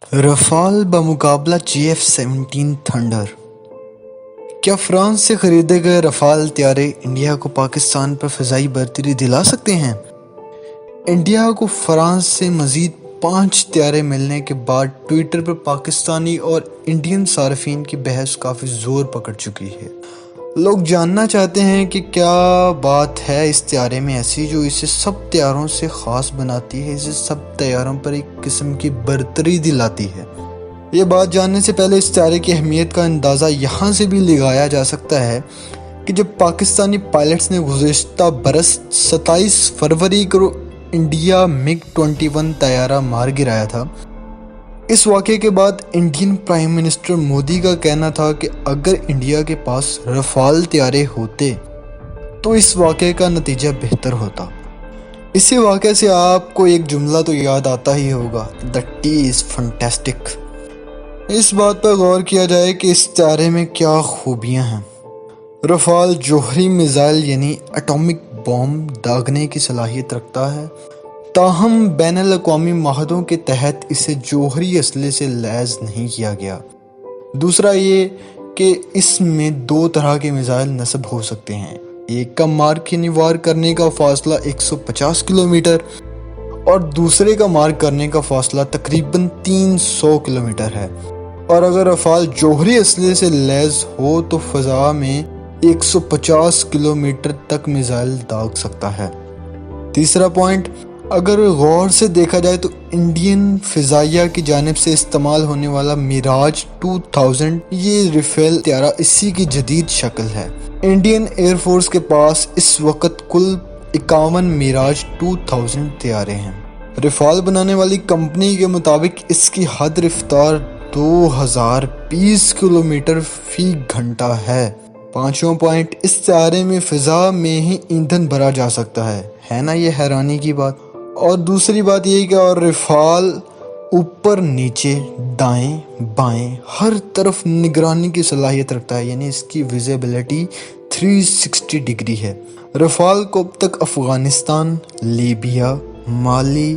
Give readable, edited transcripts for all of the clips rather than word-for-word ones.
Rafale बमुकाबला GF-17 Thunder. क्या France से खरीदे गए रफाल त्यारे इंडिया को पाकिस्तान पर फ़िज़ाई बर्तरी दिला सकते हैं? इंडिया को फ्रांस से मज़ीद 5 त्यारे मिलने के बाद ट्विटर पर पाकिस्तानी और इंडियन सार्फिन की बहस काफ़ी ज़ोर पकड़ चुकी है। लोग जानना चाहते हैं कि क्या बात है इस त्यारे में ऐसी जो इसे सब त्यारों से ख़ास बनाती है, इसे सब त्यारों पर एक किस्म की बर्तरी दिलाती है। ये बात जानने से पहले इस त्यारे की अहमियत का अंदाज़ा यहाँ से भी लगाया जा सकता है कि जब पाकिस्तानी पायलट्स ने गुज़िश्ता बरस 27 फरवरी को इंडिया MiG-21 तैयारा मार गिराया था, इस वाक़े के बाद इंडियन प्राइम मिनिस्टर मोदी का कहना था कि अगर इंडिया के पास रफाल त्यारे होते तो इस वाक़े का नतीजा बेहतर होता। इसी वाक़े से आपको एक जुमला तो याद आता ही होगा, द टी इज़ फंटेस्टिक। इस बात पर गौर किया जाए कि इस त्यारे में क्या खूबियाँ हैं। रफाल जोहरी मिज़ाइल यानी एटॉमिक बॉम्ब दागने की सलाहियत रखता है, ताहम बैनुल अक़वामी माहदों के तहत इसे जोहरी असले से लैस नहीं किया गया। दूसरा ये कि इसमें 2 तरह के मिज़ाइल नस्ब हो सकते हैं, एक का मार्क यानी वार करने का फासला 150 किलोमीटर और दूसरे का मार्क करने का फासला तकरीबन 300 किलोमीटर है। और अगर रफाल जोहरी असले से लैस हो तो फ़ज़ा में 150 किलोमीटर तक मिज़ाइल दाग सकता है। तीसरा पॉइंट, अगर गौर से देखा जाए तो इंडियन फ़िज़ाइया की जानिब से इस्तेमाल होने वाला मिराज 2000 ये रफेल त्यारा इसी की जदीद शक्ल है। इंडियन एयरफोर्स के पास इस वक्त कुल 51 मिराज 2000 त्यारे हैं। रफाल बनाने वाली कंपनी के मुताबिक इसकी हद रफ्तार 2020 किलोमीटर फ़ी घंटा है। पांचवा पॉइंट, इस त्यारे में फ़िज़ा में ही ईंधन भरा जा सकता है ना, ये हैरानी की बात। और दूसरी बात ये कि और रफाल ऊपर नीचे दाएं बाएं हर तरफ निगरानी की सलाहियत रखता है, यानी इसकी विजिबिलिटी 360 डिग्री है। रफाल को अब तक अफ़गानिस्तान, लीबिया, माली,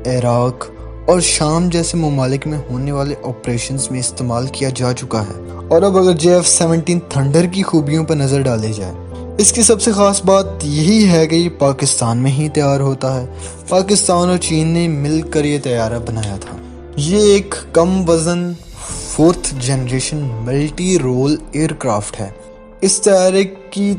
इराक और शाम जैसे ममालिक में होने वाले ऑपरेशंस में इस्तेमाल किया जा चुका है। और अब अगर GF-17 थंडर की खूबियों पर नज़र डाली जाए, इसकी सबसे ख़ास बात यही है कि ये पाकिस्तान में ही तैयार होता है। पाकिस्तान और चीन ने मिलकर ये तैयारा बनाया था। ये एक कम वज़न 4th generation multi role aircraft है। इस तैयारे की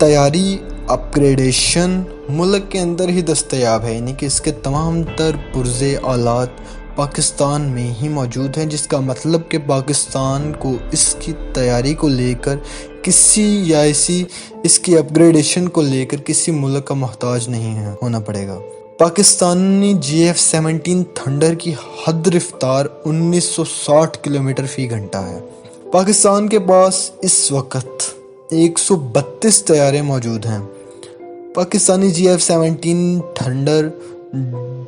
तैयारी अपग्रेडेशन मुल्क के अंदर ही दस्तयाब है, यानी कि इसके तमाम तर पुर्ज़े आलात पाकिस्तान में ही मौजूद हैं, जिसका मतलब कि पाकिस्तान को इसकी तैयारी को लेकर इसकी अपग्रेडेशन को लेकर किसी मुल्क का मोहताज नहीं होना पड़ेगा। पाकिस्तानी GF-17 थंडर की हद रफ्तार 1960 किलोमीटर फ़ी घंटा है। पाकिस्तान के पास इस वक्त 132 तैयारे मौजूद हैं। पाकिस्तानी GF-17 थंडर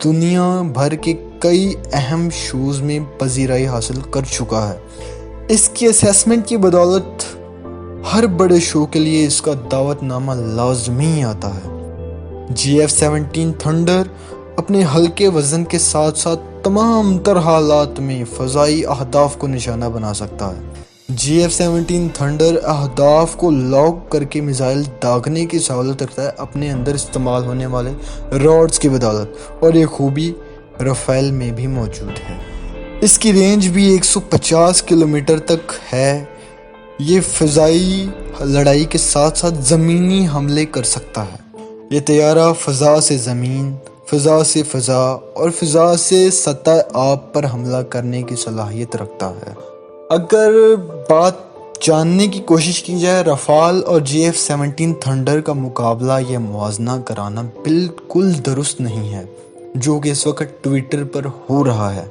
दुनिया भर के कई अहम शोज़ में पज़ीराई हासिल कर चुका है। इसकी असेसमेंट की बदौलत हर बड़े शो के लिए इसका दावतनामा लाजमी आता है। GF-17 थंडर अपने हल्के वज़न के साथ साथ तमाम तर हालात में फ़ज़ाई अहदाफ को निशाना बना सकता है। GF-17 थंडर अहदाफ को लॉक करके मिज़ाइल दागने की सहूलत रखता है अपने अंदर इस्तेमाल होने वाले रॉड्स की बदौलत, और ये खूबी रफ़ेल में भी मौजूद है। इसकी रेंज भी 150 किलोमीटर तक है। ये फ़िज़ाई लड़ाई के साथ साथ ज़मीनी हमले कर सकता है। ये तैयारा फ़ज़ा से ज़मीन, फ़ज़ा से फ़ज़ा और फ़ज़ा से सतह आब पर हमला करने की सलाहियत रखता है। अगर बात जानने की कोशिश की जाए रफ़ाल और GF-17 थंडर का मुकाबला या मुवाजना कराना बिल्कुल दुरुस्त नहीं है, जो कि इस वक्त ट्विटर पर हो रहा है।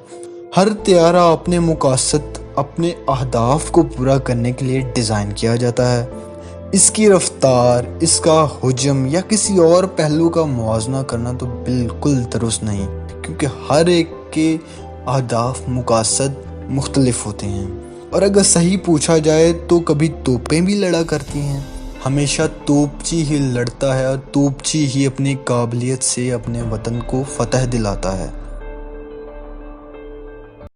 हर तैयारा अपने मुकासद, अपने अहदाफ को पूरा करने के लिए डिज़ाइन किया जाता है। इसकी रफ्तार, इसका हुजम या किसी और पहलू का मुवाजना करना तो बिल्कुल दुरुस्त नहीं, क्योंकि हर एक के अहदाफ, मुकासद मुख्तलिफ होते हैं। और अगर सही पूछा जाए तो कभी तोपें भी लड़ा करती हैं। हमेशा तोपची ही लड़ता है और तोपची ही अपनी काबिलियत से अपने वतन को फतह दिलाता है।